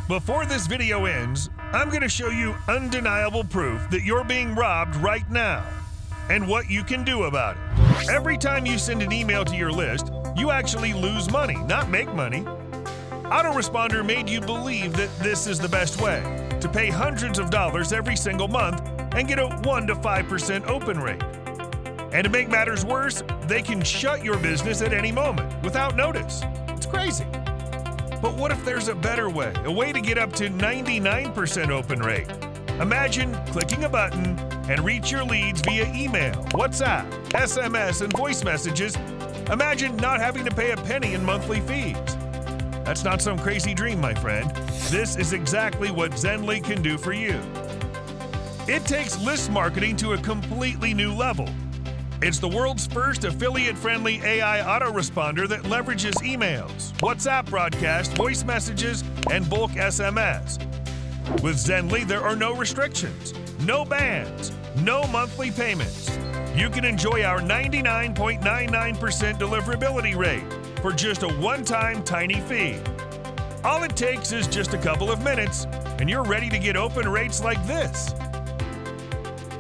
Before this video ends, I'm going to show you undeniable proof that you're being robbed right now and what you can do about it. Every time you send an email to your list, you actually lose money, not make money. Autoresponder made you believe that this is the best way, to pay hundreds of dollars every single month and get a 1 to 5% open rate. And to make matters worse, they can shut your business at any moment without notice. It's crazy. But what if there's a better way, a way to get up to 99% open rate? Imagine clicking a button and reach your leads via email, WhatsApp, SMS, and voice messages. Imagine not having to pay a penny in monthly fees. That's not some crazy dream, my friend. This is exactly what Zendly can do for you. It takes list marketing to a completely new level. It's the world's first affiliate-friendly AI autoresponder that leverages emails, WhatsApp broadcast, voice messages, and bulk SMS. With Zendly, there are no restrictions, no bans, no monthly payments. You can enjoy our 99.99% deliverability rate for just a one-time tiny fee. All it takes is just a couple of minutes, and you're ready to get open rates like this.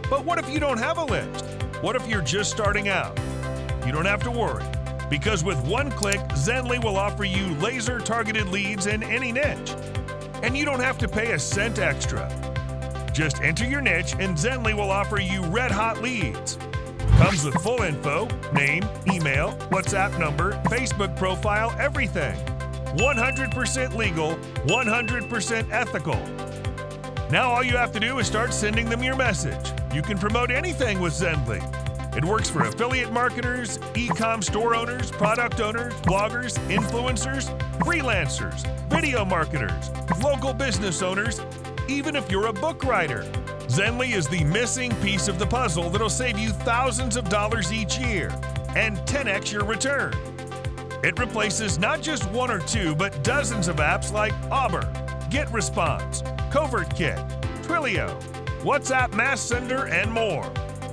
But what if you don't have a list? What if you're just starting out? You don't have to worry, because with one click, Zendly will offer you laser-targeted leads in any niche. And you don't have to pay a cent extra. Just enter your niche and Zendly will offer you red-hot leads. Comes with full info, name, email, WhatsApp number, Facebook profile, everything. 100% legal, 100% ethical. Now all you have to do is start sending them your message. You can promote anything with Zendly. It works for affiliate marketers, e-com store owners, product owners, bloggers, influencers, freelancers, video marketers, local business owners, even if you're a book writer. Zendly is the missing piece of the puzzle that'll save you thousands of dollars each year and 10x your return. It replaces not just one or two, but dozens of apps like Auber, GetResponse, CovertKit, Twilio, WhatsApp Mass Sender, and more.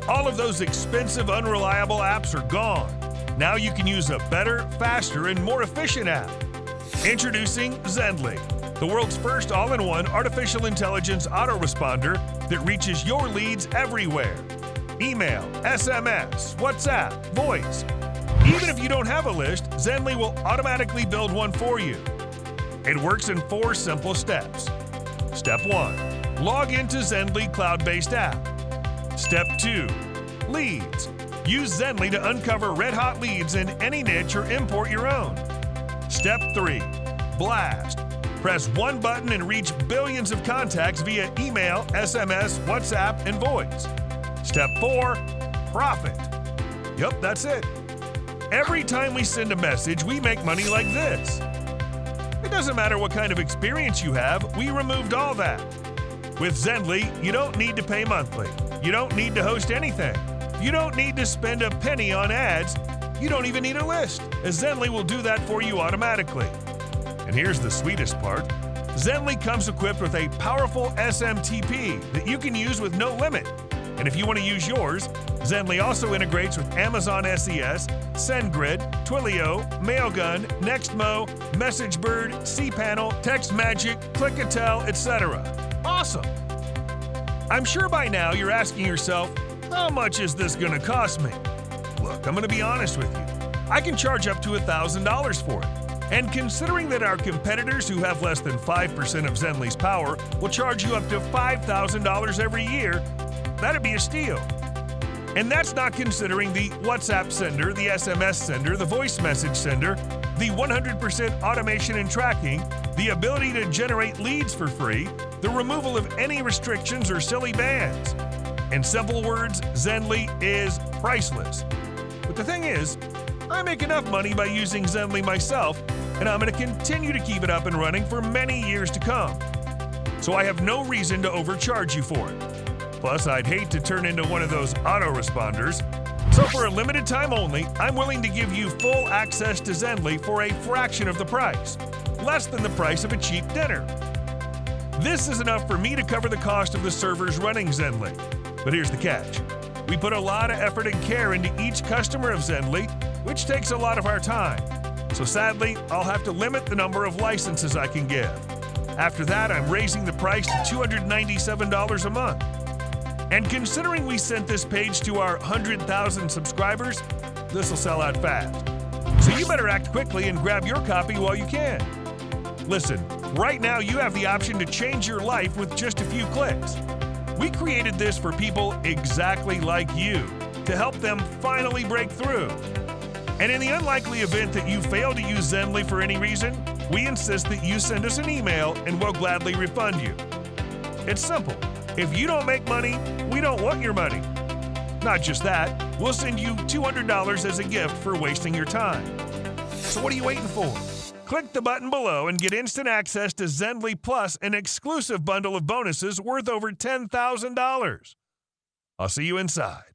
All of those expensive, unreliable apps are gone. Now you can use a better, faster, and more efficient app. Introducing Zendly, the world's first all-in-one artificial intelligence autoresponder that reaches your leads everywhere. Email, SMS, WhatsApp, voice. Even if you don't have a list, Zendly will automatically build one for you. It works in 4 simple steps. Step 1. Log into Zendly cloud-based app. Step 2. Leads. Use Zendly to uncover red-hot leads in any niche or import your own. Step 3. Blast. Press one button and reach billions of contacts via email, SMS, WhatsApp, and voice. Step 4. Profit. Yup, that's it. Every time we send a message, we make money like this. It doesn't matter what kind of experience you have, we removed all that. With Zendly, you don't need to pay monthly. You don't need to host anything. You don't need to spend a penny on ads. You don't even need a list, as Zendly will do that for you automatically. And here's the sweetest part. Zendly comes equipped with a powerful SMTP that you can use with no limit. And if you want to use yours, Zendly also integrates with Amazon SES, SendGrid, Twilio, Mailgun, Nextmo, MessageBird, cPanel, TextMagic, Clickatel, etc. Awesome! I'm sure by now you're asking yourself, how much is this going to cost me? Look, I'm going to be honest with you. I can charge up to $1,000 for it. And considering that our competitors who have less than 5% of Zendly's power will charge you up to $5,000 every year, that'd be a steal. And that's not considering the WhatsApp sender, the SMS sender, the voice message sender, the 100% automation and tracking, the ability to generate leads for free, the removal of any restrictions or silly bans. In simple words, Zendly is priceless. But the thing is, I make enough money by using Zendly myself, and I'm going to continue to keep it up and running for many years to come. So I have no reason to overcharge you for it. Plus, I'd hate to turn into one of those autoresponders. So for a limited time only, I'm willing to give you full access to Zendly for a fraction of the price, less than the price of a cheap dinner. This is enough for me to cover the cost of the servers running Zendly. But here's the catch. We put a lot of effort and care into each customer of Zendly, which takes a lot of our time. So sadly, I'll have to limit the number of licenses I can give. After that, I'm raising the price to $297 a month. And considering we sent this page to our 100,000 subscribers, this will sell out fast. So you better act quickly and grab your copy while you can. Listen, right now you have the option to change your life with just a few clicks. We created this for people exactly like you, to help them finally break through. And in the unlikely event that you fail to use Zendly for any reason, we insist that you send us an email and we'll gladly refund you. It's simple. If you don't make money, we don't want your money. Not just that, we'll send you $200 as a gift for wasting your time. So what are you waiting for? Click the button below and get instant access to Zendly Plus, an exclusive bundle of bonuses worth over $10,000. I'll see you inside.